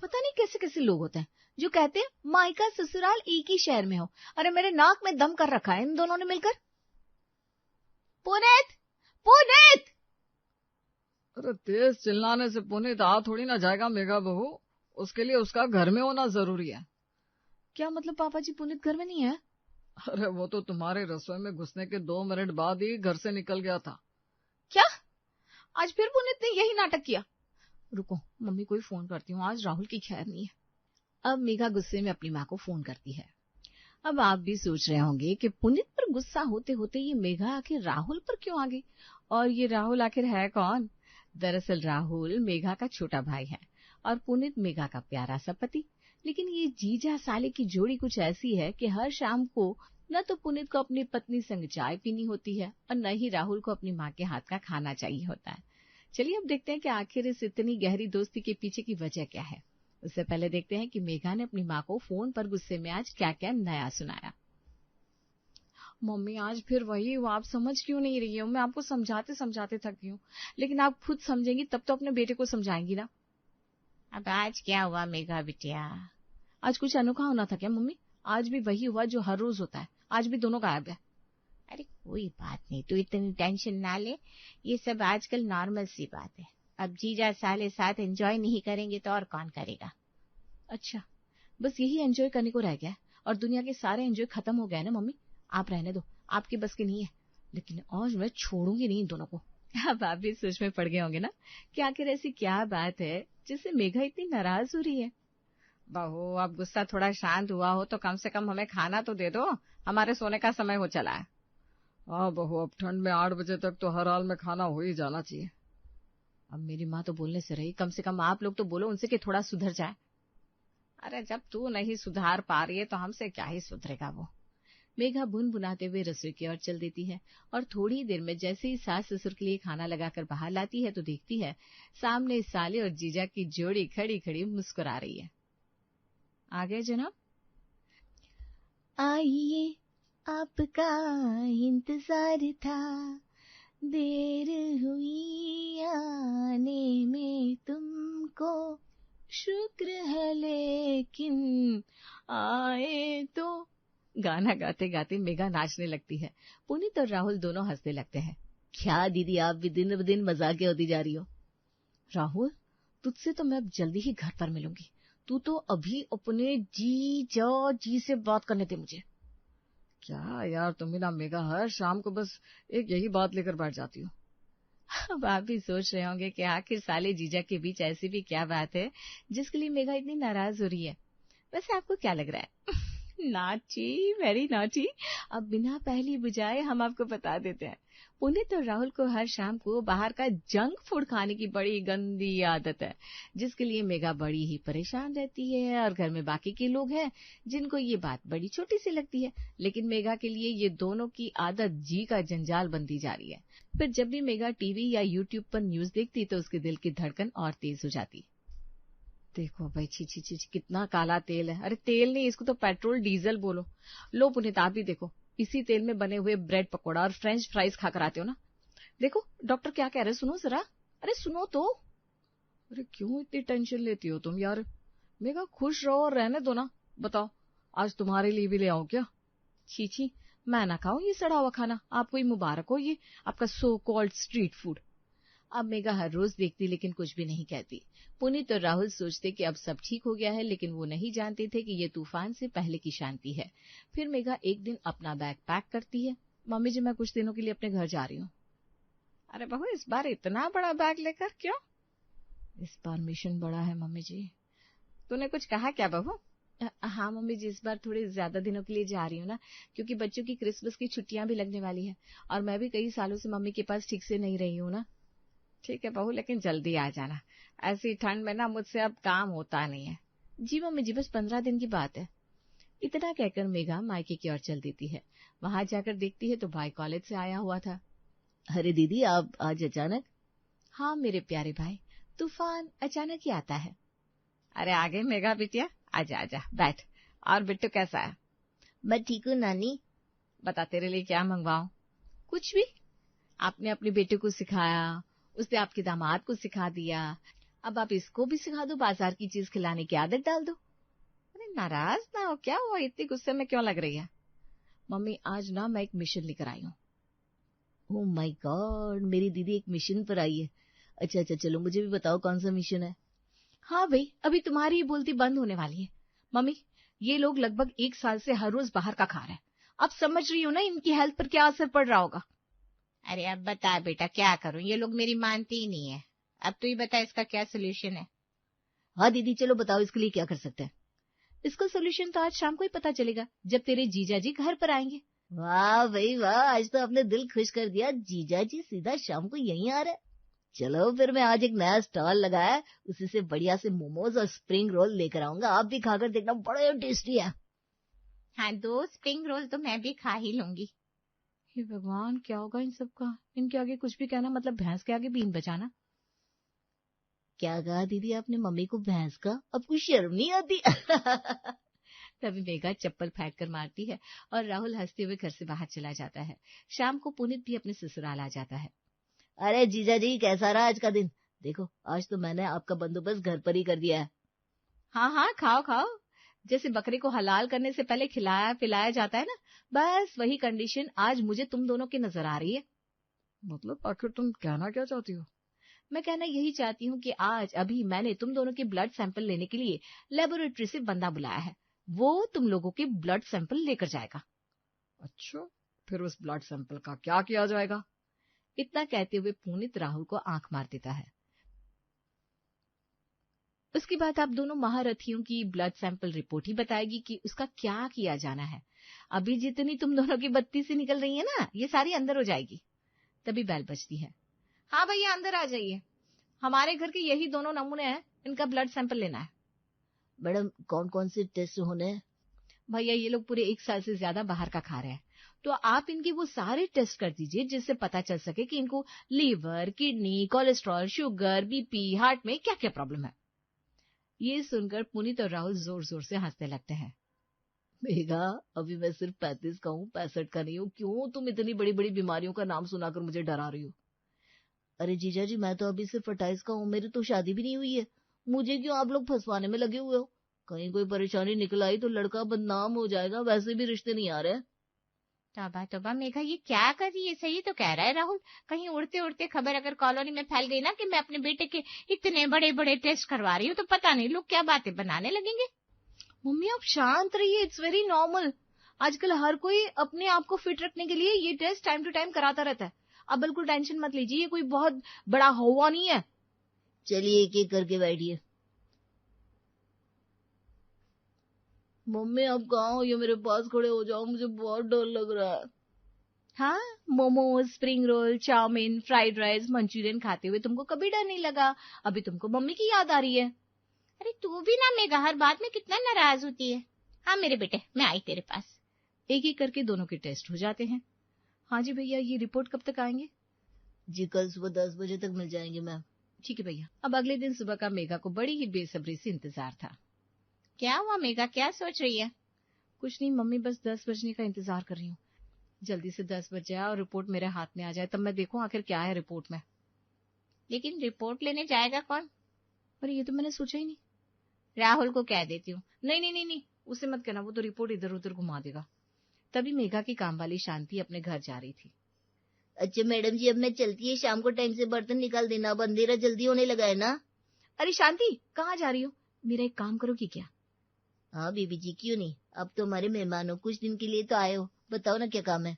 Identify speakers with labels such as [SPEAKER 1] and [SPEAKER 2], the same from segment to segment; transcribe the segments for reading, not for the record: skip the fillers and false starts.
[SPEAKER 1] पता नहीं कैसे कैसे लोग होते हैं जो कहते हैं मायका ससुराल एक ही शहर में हो। अरे मेरे नाक में दम कर रखा है इन दोनों ने मिलकर। पुनीत, पुनीत!
[SPEAKER 2] अरे तेज चिल्लाने से पुनीत आ थोड़ी ना जाएगा मेघा बहू, उसके लिए उसका घर में होना जरूरी है।
[SPEAKER 1] क्या मतलब पापा जी, पुनीत घर में नहीं है?
[SPEAKER 2] अरे वो तो तुम्हारे रसोई में घुसने के 2 मिनट बाद ही घर से निकल गया था।
[SPEAKER 1] क्या? आज फिर पुनीत ने यही नाटक किया? रुको मम्मी को ही फोन करती हूँ, आज राहुल की खैर नहीं है। अब मेघा गुस्से में अपनी माँ को फोन करती है। अब आप भी सोच रहे होंगे कि पुनीत पर गुस्सा होते होते ये मेघा आखिर राहुल पर क्यों आ गई, और ये राहुल आखिर है कौन? दरअसल राहुल मेघा का छोटा भाई है और पुनीत मेघा का प्यारा सा पति। लेकिन ये जीजा साले की जोड़ी कुछ ऐसी है कि हर शाम को न तो पुनीत को अपनी पत्नी संग चाय पीनी होती है और न ही राहुल को अपनी माँ के हाथ का खाना चाहिए होता है। चलिए अब देखते हैं कि आखिर इस इतनी गहरी दोस्ती के पीछे की वजह क्या है। उससे पहले देखते हैं कि मेघा ने अपनी माँ को फोन पर गुस्से में आज क्या क्या नया सुनाया। मम्मी आज फिर वही हुआ, आप समझ क्यों नहीं रही हो? मैं आपको समझाते समझाते थक गई हूँ, लेकिन आप खुद समझेंगी तब तो अपने बेटे को समझाएंगी ना। अब आज क्या हुआ मेघा बिटिया? आज कुछ अनोखा होना था क्या मम्मी? आज भी वही हुआ जो हर रोज होता है, आज भी दोनों गायब है। अरे कोई बात नहीं, तू इतनी टेंशन ना ले, ये सब आजकल नॉर्मल सी बात है। अब जीजा साले साथ एंजॉय नहीं करेंगे तो और कौन करेगा? अच्छा, बस यही एंजॉय करने को रह गया है और दुनिया के सारे एंजॉय खत्म हो गए ना मम्मी। आप रहने दो, आपकी बस की नहीं है, लेकिन आज मैं छोड़ूंगी नहीं इन दोनों को। अब आप भी सोच में पड़ गए होंगे ना कि आखिर ऐसी क्या बात है जिससे मेघा इतनी नाराज हो रही है। बहू अब गुस्सा थोड़ा शांत हुआ हो तो कम से कम हमें खाना तो दे दो, हमारे सोने का समय हो चला है।
[SPEAKER 2] हाँ बहू, अब ठंड में 8 बजे तक तो हर हाल में खाना हो ही जाना चाहिए।
[SPEAKER 1] अब मेरी माँ तो बोलने से रही, कम से कम आप लोग तो बोलो उनसे कि थोड़ा सुधर जाए। अरे जब तू नहीं सुधार पा रही है तो हमसे क्या ही सुधरेगा वो। मेघा बुनबुनाते हुए रसोई की ओर चल देती है और थोड़ी देर में जैसे ही सास ससुर के लिए खाना लगाकर बाहर लाती है तो देखती है सामने साले और जीजा की जोड़ी खड़ी खड़ी मुस्कुरा रही है। आगे जनाब। आइए आपका इंतजार था, देर हुई आने में तुमको, शुक्र है लेकिन आए तो। गाना गाते गाते मेघा नाचने लगती है। पुनीत और राहुल दोनों हंसने लगते हैं। क्या दीदी आप भी दिन ब दिन मजाकिया होती जा रही हो। राहुल तुझसे तो मैं अब जल्दी ही घर पर मिलूंगी, तू तो अभी अपने जी से बात करने दे मुझे।
[SPEAKER 2] क्या यार तुम ही ना मेघा, हर शाम को बस एक यही बात लेकर बैठ जाती हो।
[SPEAKER 1] अब आप भी सोच रहे होंगे कि आखिर साले जीजा के बीच ऐसी भी क्या बात है जिसके लिए मेघा इतनी नाराज हो रही है। वैसे आपको क्या लग रहा है? नाची, वेरी नाची। अब बिना पहली बुझाए हम आपको बता देते हैं, पुनीत और राहुल को हर शाम को बाहर का जंक फूड खाने की बड़ी गंदी आदत है, जिसके लिए मेघा बड़ी ही परेशान रहती है। और घर में बाकी के लोग हैं जिनको ये बात बड़ी छोटी सी लगती है, लेकिन मेघा के लिए ये दोनों की आदत जी का जंजाल बनती जा रही है। फिर जब भी मेघा टीवी या यूट्यूब पर न्यूज देखती तो उसके दिल की धड़कन और तेज हो जाती। देखो भाई, छी छी छी, कितना काला तेल है। अरे तेल नहीं, इसको तो पेट्रोल डीजल बोलो। लो पुनीत आप भी देखो, इसी तेल में बने हुए ब्रेड पकौड़ा और फ्रेंच फ्राइज खाकर आते हो ना। देखो डॉक्टर क्या कह रहे, सुनो जरा। अरे सुनो तो।
[SPEAKER 2] अरे क्यों इतनी टेंशन लेती हो तुम यार? मेघा खुश रहो और रहने दो ना। बताओ आज तुम्हारे लिए भी ले आऊं क्या?
[SPEAKER 1] छी छी, मैं ना खाऊं ये सड़ा हुआ खाना, आपको ही मुबारक हो ये आपका सो कॉल्ड स्ट्रीट फूड। अब मेघा हर रोज देखती लेकिन कुछ भी नहीं कहती। पुनीत और राहुल सोचते कि अब सब ठीक हो गया है, लेकिन वो नहीं जानते थे कि ये तूफान से पहले की शांति है। फिर मेघा एक दिन अपना बैग पैक करती है। मम्मी जी मैं कुछ दिनों के लिए अपने घर जा रही हूँ। अरे बहू इस बार इतना बड़ा बैग लेकर क्यों? इस बार मिशन बड़ा है मम्मी जी। तूने कुछ कहा क्या बहू? हाँ मम्मी जी, इस बार थोड़े ज्यादा दिनों के लिए जा रही हूँ ना, क्योंकि बच्चों की क्रिसमस की छुट्टियां भी लगने वाली है और मैं भी कई सालों से मम्मी के पास ठीक से नहीं रही हूँ ना। ठीक है बहू, लेकिन जल्दी आ जाना, ऐसी ठंड में ना मुझसे अब काम होता नहीं है। जी मम्मी जी, बस 15 दिन की बात है। इतना कहकर मेघा मायके की ओर चल देती है। वहां जाकर देखती है तो भाई कॉलेज से आया हुआ था। अरे दीदी आप आज अचानक? हाँ मेरे प्यारे भाई, तूफान अचानक ही आता है। अरे आगे मेघा बिटिया, आजा आजा बैठ। और बिट्टू कैसा है? मैं ठीक हूँ नानी। बता तेरे लिए क्या मंगवाऊं? कुछ भी। आपने अपने बेटे को सिखाया, उसने आपके दामाद को सिखा दिया, अब आप इसको भी सिखा दो, बाजार की चीज खिलाने की आदत डाल दो। अरे नाराज ना हो, क्या हुआ, इतनी गुस्से में क्यों लग रही है? मम्मी आज ना मैं एक मिशन लेकर आई हूँ। ओह माय गॉड, मेरी दीदी एक मिशन पर आई है। अच्छा अच्छा, चलो मुझे भी बताओ कौन सा मिशन है। हाँ भाई, अभी तुम्हारी बोलती बंद होने वाली है। मम्मी, ये लोग लगभग 1 साल से हर रोज बाहर का खा रहे हैं। अब समझ रही हो ना इनकी हेल्थ पर क्या असर पड़ रहा होगा। अरे अब बता बेटा, क्या करूं, ये लोग मेरी मानती ही नहीं है। अब तू ही बता इसका क्या सोल्यूशन है। हाँ दीदी, चलो बताओ इसके लिए क्या कर सकते हैं। इसका सोल्यूशन तो आज शाम को ही पता चलेगा, जब तेरे जीजा जी घर पर आएंगे। वाह भाई वाह, आज तो आपने दिल खुश कर दिया। जीजा जी सीधा शाम को यहीं आ रहे हैं। चलो फिर मैं आज एक नया स्टॉल लगाया, उसी से बढ़िया से मोमोज और स्प्रिंग रोल लेकर आऊंगा। आप भी खाकर देखना, बड़े टेस्टी है। हाँ, 2 स्प्रिंग रोल तो मैं भी खा ही लूंगी। हे भगवान, क्या होगा इन सबका, इनके आगे कुछ भी कहना मतलब भैंस के आगे बीन बचाना। क्या कहा दीदी आपने, मम्मी को भैंस का? अब कुछ शर्म नहीं आती? तभी मेघा चप्पल फेंक कर मारती है और राहुल हंसते हुए घर से बाहर चला जाता है। शाम को पुनीत भी अपने ससुराल आ जाता है। अरे जीजा जी, कैसा रहा आज का दिन? देखो आज तो मैंने आपका बंदोबस्त घर पर ही कर दिया है। हाँ हाँ, खाओ खाओ। जैसे बकरे को हलाल करने से पहले खिलाया पिलाया जाता है ना, बस वही कंडीशन आज मुझे तुम दोनों की नजर आ रही है। मतलब आखिर तुम कहना क्या चाहती हो? मैं कहना यही चाहती हूँ कि आज अभी मैंने तुम दोनों के ब्लड सैंपल लेने के लिए लेबोरेटरी से बंदा बुलाया है। वो तुम लोगों के ब्लड सैंपल लेकर जाएगा। अच्छा, फिर उस ब्लड सैंपल का क्या किया जाएगा? इतना कहते हुए पुनीत राहुल को आंख मार देता है। उसके बाद आप दोनों महारथियों की ब्लड सैंपल रिपोर्ट ही बताएगी कि उसका क्या किया जाना है। अभी जितनी तुम दोनों की बत्ती से निकल रही है ना, ये सारी अंदर हो जाएगी। तभी बेल बजती है। हाँ भैया, अंदर आ जाइए। हमारे घर के यही दोनों नमूने हैं, इनका ब्लड सैंपल लेना है। मैडम, कौन कौन से टेस्ट होने हैं? भैया, ये लोग पूरे 1 साल से ज्यादा बाहर का खा रहे हैं, तो आप इनके वो सारे टेस्ट कर दीजिए जिससे पता चल सके कि इनको liver, kidney, cholesterol, sugar, BP, heart में क्या क्या प्रॉब्लम है। ये सुनकर पुनीत और राहुल जोर जोर से हंसने लगते हैं। मेघा, अभी मैं सिर्फ 35 का हूँ, 65 का नहीं हूँ। क्यों तुम इतनी बड़ी बड़ी बीमारियों का नाम सुनाकर मुझे डरा रही हो? अरे जीजा जी, मैं तो अभी सिर्फ 28 का हूँ, मेरी तो शादी भी नहीं हुई है। मुझे क्यों आप लोग फंसवाने में लगे हुए हो? कहीं कोई परेशानी निकल आई तो लड़का बदनाम हो जाएगा, वैसे भी रिश्ते नहीं आ रहे। तोबा तोबा मेघा, ये क्या कर रही है? सही तो कह रहा है राहुल, कहीं उड़ते उड़ते खबर अगर कॉलोनी में फैल गई ना कि मैं अपने बेटे के इतने बड़े बड़े टेस्ट करवा रही हूँ, तो पता नहीं लोग क्या बातें बनाने लगेंगे। मम्मी आप शांत रहिए, इट्स वेरी नॉर्मल। आजकल हर कोई अपने आप को फिट रखने के लिए ये टेस्ट टाइम टू टाइम कराता रहता है। अब बिल्कुल टेंशन मत लीजिए, ये कोई बहुत बड़ा हुआ नहीं है। चलिए एक एक करके बैठिए। मम्मी आप कहाँ हो? ये मेरे पास खड़े हो जाओ, मुझे बहुत डर लग रहा है। हाँ, momos, spring roll, chowmein, fried rice, manchurian खाते हुए तुमको कभी डर नहीं लगा? अभी तुमको मम्मी की याद आ रही है। अरे तू भी ना मेघा, हर बात में कितना नाराज होती है। हाँ मेरे बेटे, मैं आई तेरे पास। एक एक करके दोनों के टेस्ट हो जाते हैं। हाँ जी भैया, ये रिपोर्ट कब तक आएंगे? जी कल सुबह 10 बजे तक मिल जाएंगे मैम। ठीक है भैया। अब अगले दिन सुबह का मेघा को बड़ी ही बेसब्री से इंतजार था। क्या हुआ मेघा, क्या सोच रही है? कुछ नहीं मम्मी, बस 10 बजने का इंतजार कर रही हूँ। जल्दी से 10 बज जाए और रिपोर्ट मेरे हाथ में आ जाए, तब मैं देखूं आखिर क्या है रिपोर्ट में। लेकिन रिपोर्ट लेने जाएगा कौन? अरे ये तो मैंने सोचा ही नहीं। राहुल को कह देती हूँ। नहीं नहीं नहीं नहीं, उसे मत कहना, वो तो रिपोर्ट इधर उधर घुमा देगा। तभी मेघा की काम वाली शांति अपने घर जा रही थी। अच्छा मैडम जी, अब मैं चलती है, शाम को टाइम से बर्तन निकाल देना, अब अंधेरा जल्दी होने लगा है ना। अरे शांति, कहाँ जा रही हो? मेरा एक काम करोगी क्या? हाँ बीबी जी, क्यों नहीं, अब तो हमारे मेहमान हो, कुछ दिन के लिए तो आए हो, बताओ ना क्या काम है।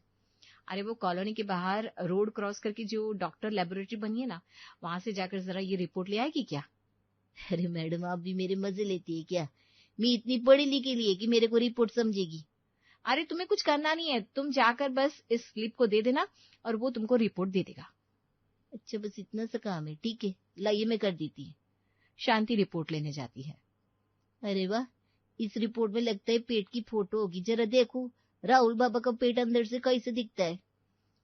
[SPEAKER 1] अरे वो कॉलोनी के बाहर रोड क्रॉस करके जो डॉक्टर लेबोरेटरी बनी है ना, वहां से जाकर जरा ये रिपोर्ट ले आएगी क्या? अरे मैडम, आप भी मेरे मजे लेती है क्या? मैं इतनी पढ़ी लिखी लिए कि मेरे को रिपोर्ट समझेगी? अरे तुम्हें कुछ करना नहीं है, तुम जाकर बस इस स्लिप को दे देना और वो तुमको रिपोर्ट दे देगा। अच्छा बस इतना सा काम है, ठीक है लाइए मैं कर देती है। शांति रिपोर्ट लेने जाती है। अरे वाह, इस रिपोर्ट में लगता है पेट की फोटो होगी, जरा देखो राहुल बाबा का पेट अंदर से कैसे दिखता है।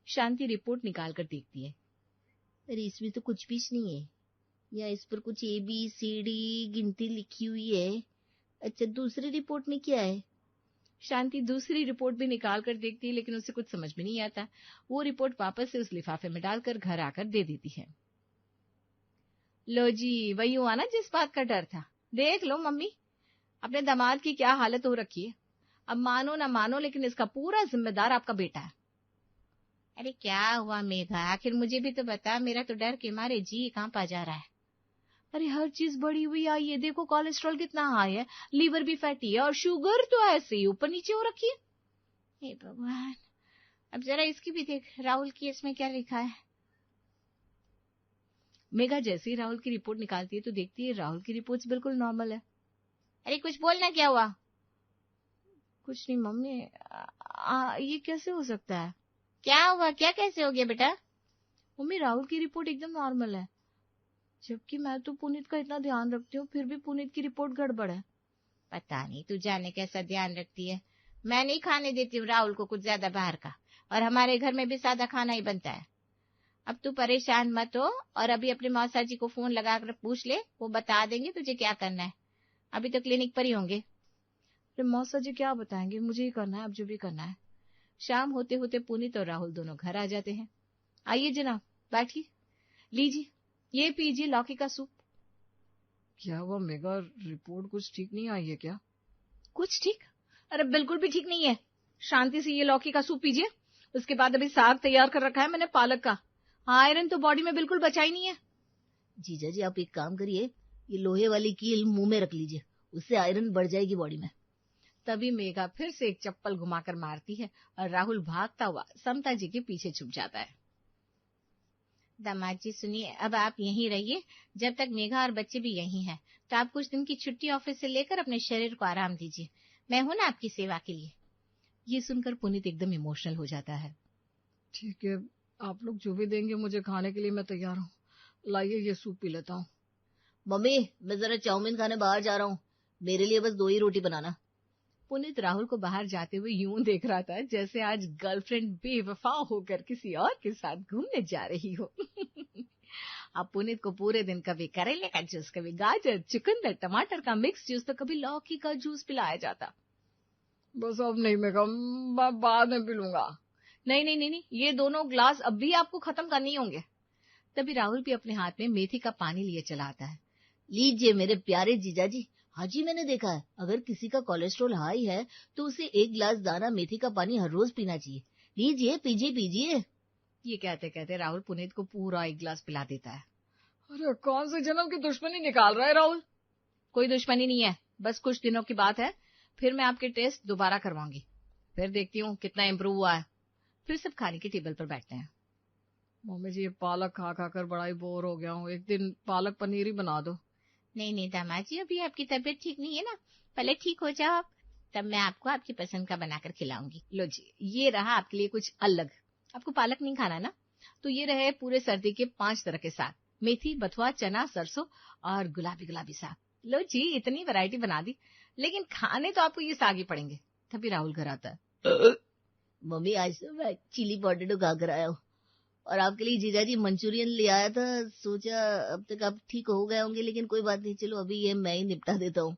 [SPEAKER 1] शांति रिपोर्ट निकाल कर देखती है। अरे इसमें तो कुछ भी नहीं है, या इस पर कुछ ABCD गिनती लिखी हुई है। अच्छा दूसरी रिपोर्ट में क्या है? शांति दूसरी रिपोर्ट भी निकाल कर देखती है, लेकिन उसे कुछ समझ में नहीं आता। वो रिपोर्ट वापस से उस लिफाफे में डालकर घर आकर दे देती है। लो जी, वही हुआ ना जिस बात का डर था। देख लो मम्मी, अपने दामाद की क्या हालत हो रखी है। अब मानो ना मानो, लेकिन इसका पूरा जिम्मेदार आपका बेटा है। अरे क्या हुआ मेघा, आखिर मुझे भी तो बता, मेरा तो डर के मारे जी कांपा जा रहा है। अरे हर चीज बढ़ी हुई आई है, देखो कोलेस्ट्रॉल कितना हाई है, लीवर भी फैटी है, और शुगर तो ऐसे ही ऊपर नीचे हो रखी है। हे भगवान, अब जरा इसकी भी देख, राहुल की इसमें क्या लिखा है। मेघा जैसे ही राहुल की रिपोर्ट निकालती है तो देखती है राहुल की रिपोर्ट्स बिल्कुल नॉर्मल है। अरे कुछ बोलना, क्या हुआ। कुछ नहीं मम्मी, ये कैसे हो सकता है। क्या हुआ, क्या कैसे हो गया बेटा। मम्मी राहुल की रिपोर्ट एकदम नॉर्मल है, जबकि मैं तो पुनीत का इतना ध्यान रखती हूँ, फिर भी पुनीत की रिपोर्ट गड़बड़ है। पता नहीं तू जाने कैसा ध्यान रखती है, मैं नहीं खाने देती हूँ राहुल को कुछ ज्यादा बाहर का, और हमारे घर में भी सादा खाना ही बनता है। अब तू परेशान मत हो, और अभी अपने मौसा जी को फोन लगा कर पूछ ले, वो बता देंगे तुझे क्या करना है। अभी तो क्लिनिक पर ही होंगे। अरे मौसा जी क्या बताएंगे, मुझे ही करना है अब जो भी करना है। शाम होते होते पुनीत और राहुल दोनों घर आ जाते हैं। आइए जनाब, बैठिए, लीजिए, ये पीजिए लौकी का सूप। क्या हुआ मेघा, रिपोर्ट कुछ ठीक नहीं आई है क्या। कुछ ठीक, अरे बिल्कुल भी ठीक नहीं है। शांति से ये लौकी का सूप पीजिए। उसके बाद अभी साग तैयार कर रखा है मैंने पालक का, आयरन तो बॉडी में बिल्कुल बचा ही नहीं है।
[SPEAKER 3] जीजा जी आप एक काम करिए, ये लोहे वाली कील मुंह में रख लीजिए, उससे आयरन बढ़ जाएगी बॉडी में।
[SPEAKER 1] तभी मेघा फिर से एक चप्पल घुमाकर मारती है और राहुल भागता हुआ समता जी के पीछे छुप जाता है। दामाद जी सुनिए, अब आप यहीं रहिए, जब तक मेघा और बच्चे भी यहीं हैं, तो आप कुछ दिन की छुट्टी ऑफिस से लेकर अपने शरीर को आराम दीजिए, मैं हूं ना आपकी सेवा के लिए। ये सुनकर पुनीत एकदम इमोशनल हो जाता है। ठीक है, आप लोग जो भी देंगे मुझे खाने के लिए मैं तैयार हूँ, लाइए ये सूप पी लेता हूँ।
[SPEAKER 3] मम्मी मैं जरा चाउमीन खाने बाहर जा रहा हूँ, मेरे लिए बस 2 ही रोटी बनाना।
[SPEAKER 1] पुनीत राहुल को बाहर जाते हुए यूं देख रहा था जैसे आज गर्लफ्रेंड बेवफा होकर किसी और के साथ घूमने जा रही हो। अब पुनीत को पूरे दिन कभी करेले का जूस, कभी गाजर, चुकंदर, टमाटर का मिक्स जूस, तो कभी लौकी का जूस पिलाया जाता। बस अब नहीं मेघा, मैं बाद में पी लूंगा। नहीं नहीं नहीं नहीं, ये दोनों ग्लास अब भी आपको खत्म करनी होंगे। तभी राहुल भी अपने हाथ में मेथी का पानी लिए चला आता है।
[SPEAKER 3] लीजिए मेरे प्यारे जीजा जी। हाँ जी, मैंने देखा है अगर किसी का कोलेस्ट्रॉल हाई है तो उसे 1 गिलास दाना मेथी का पानी हर रोज पीना चाहिए। लीजिए पीजिए पीजिए।
[SPEAKER 1] ये कहते कहते राहुल पुनीत को पूरा 1 गिलास पिला देता है। अरे कौन से जन्म की दुश्मनी निकाल रहा है राहुल। कोई दुश्मनी नहीं है, बस कुछ दिनों की बात है, फिर मैं आपके टेस्ट दोबारा करवाऊंगी, फिर देखती हूँ कितना इम्प्रूव हुआ है। फिर सब खाने की टेबल पर बैठते हैं। मम्मी जी, ये पालक खा खा कर बड़ा ही बोर हो गया हूँ, एक दिन पालक पनीर ही बना दो। नहीं नहीं दामाद जी, अभी आपकी तबीयत ठीक नहीं है ना, पहले ठीक हो जाओ आप, तब मैं आपको आपकी पसंद का बनाकर खिलाऊंगी। लो जी, ये रहा आपके लिए कुछ अलग। आपको पालक नहीं खाना ना, तो ये रहे पूरे सर्दी के 5 तरह के साग, मेथी, बथुआ, चना, सरसों और गुलाबी गुलाबी साग। लो जी, इतनी वैरायटी बना दी, लेकिन खाने तो आपको ये साग ही पड़ेंगे। तभी राहुल घर आता है।
[SPEAKER 3] मम्मी आज तो मैं चिली पोटेटो खा कर आया हूँ, और आपके लिए जीजा जी मंचूरियन ले आया था, सोचा अब तक आप ठीक हो गए होंगे, लेकिन कोई बात नहीं, चलो अभी ये मैं ही निपटा देता हूँ।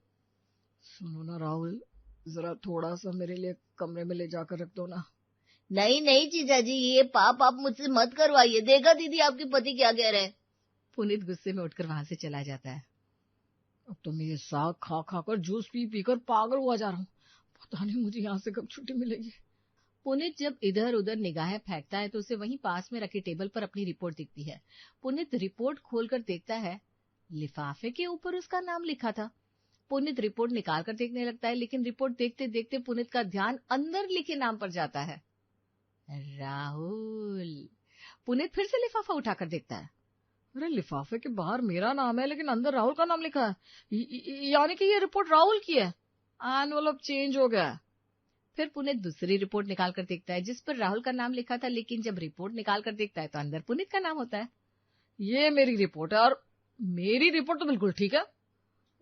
[SPEAKER 1] सुनो ना राहुल, जरा थोड़ा सा मेरे लिए कमरे में ले जाकर रख दो ना।
[SPEAKER 3] नहीं नहीं जीजा जी, ये पाप आप मुझसे मत करवाइए, देखा दीदी आपके पति क्या कह रहे हैं।
[SPEAKER 1] पुनीत गुस्से में उठकर वहां से चला जाता है। अब तो मैं ये साग खा खा कर, जूस पी पी कर पागल हुआ जा रहा हूँ, पता नहीं मुझे यहाँ से कब छुट्टी मिलेगी। पुनीत जब इधर उधर निगाहें फेंकता है तो उसे वहीं पास में रखी टेबल पर अपनी रिपोर्ट दिखती है। पुनीत रिपोर्ट खोलकर देखता है, लिफाफे के ऊपर उसका नाम लिखा था। पुनीत रिपोर्ट निकाल कर देखने लगता है, लेकिन रिपोर्ट देखते देखते पुनीत का ध्यान अंदर लिखे नाम पर जाता है, राहुल। पुनीत फिर से लिफाफा उठाकर देखता है, अरे लिफाफे के बाहर मेरा नाम है, लेकिन अंदर राहुल का नाम लिखा है, यानी कि ये रिपोर्ट राहुल की है। एनवेलप चेंज हो गया। फिर पुनीत दूसरी रिपोर्ट निकाल कर देखता है जिस पर राहुल का नाम लिखा था, लेकिन जब रिपोर्ट निकाल कर देखता है तो अंदर पुनीत का नाम होता है। ये मेरी रिपोर्ट है, और मेरी रिपोर्ट तो बिल्कुल ठीक है।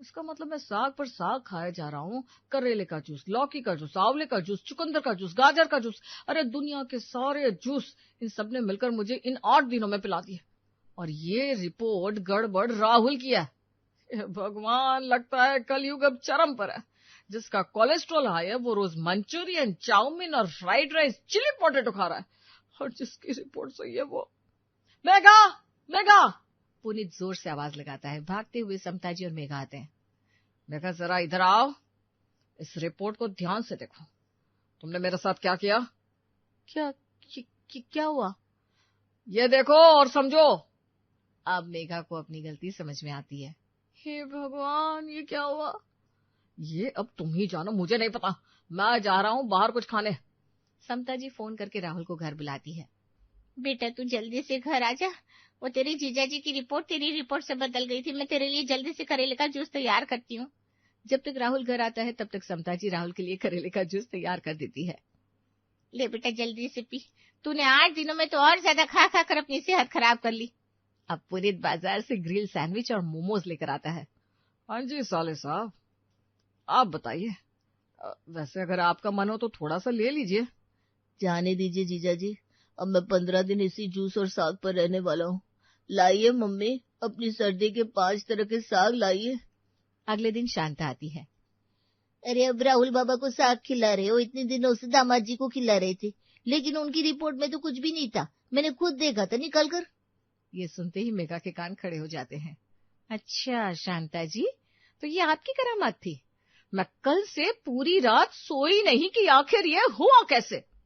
[SPEAKER 1] इसका मतलब मैं साग पर साग खाए जा रहा हूँ, करेले का जूस, लौकी का जूस, आंवले का जूस, चुकंदर का जूस, गाजर का जूस, अरे दुनिया के सारे जूस इन सब ने मिलकर मुझे इन 8 दिनों में पिला दिए, और ये रिपोर्ट गड़बड़ राहुल की है। भगवान, लगता है कलयुग अब चरम पर है। जिसका कोलेस्ट्रॉल हाई है वो रोज मंचूरियन, चाउमीन और फ्राइड राइस, चिली पोटेटो खा रहा है, और जिसकी रिपोर्ट सही है वो। मेघा, मेघा, पुनीत जोर से आवाज लगाता है। भागते हुए समता जी और मेघा आते हैं। मेघा, जरा इधर आओ, इस रिपोर्ट को ध्यान से देखो। तुमने मेरे साथ क्या किया?
[SPEAKER 3] क्या हुआ?
[SPEAKER 1] ये देखो और समझो। अब मेघा को अपनी गलती समझ में आती है।
[SPEAKER 2] हे भगवान, ये क्या हुआ?
[SPEAKER 1] ये अब तुम ही जानो, मुझे नहीं पता। मैं जा रहा हूँ बाहर कुछ खाने। समता जी फोन करके राहुल को घर बुलाती है।
[SPEAKER 3] बेटा तू जल्दी से घर आ जा, वो तेरी जीजा जी की रिपोर्ट तेरी रिपोर्ट से बदल गई थी। मैं तेरे लिए जल्दी से करेले का जूस तैयार करती हूँ।
[SPEAKER 1] जब तक राहुल घर आता है तब तक समता जी राहुल के लिए करेले का जूस तैयार कर देती है।
[SPEAKER 3] ले बेटा जल्दी से पी, तूने 8 दिनों में तो और ज्यादा खा खा कर अपनी सेहत खराब कर ली।
[SPEAKER 1] अब पुनीत बाजार से ग्रिल सैंडविच और मोमोज लेकर आता है।
[SPEAKER 2] हाँ जी साले साहब, आप बताइए। वैसे अगर आपका मन हो तो थोड़ा सा ले लीजिए।
[SPEAKER 3] जाने दीजिए जीजा जी, अब मैं 15 दिन इसी जूस और साग पर रहने वाला हूँ। लाइए मम्मी, अपनी सर्दी के 5 तरह के साग लाइए।
[SPEAKER 1] अगले दिन शांता आती है।
[SPEAKER 3] अरे अब राहुल बाबा को साग खिला रहे हो, इतने दिनों से दामाद जी को खिला रहे थे, लेकिन उनकी रिपोर्ट में तो कुछ भी नहीं था। मैंने खुद देखा था निकल कर।
[SPEAKER 1] ये सुनते ही मेघा के कान खड़े हो जाते हैं। अच्छा शांता जी, तो ये आपकी करामात थी। मैं कल से पूरी रात सोई नहीं कि आखिर ये हुआ कैसे।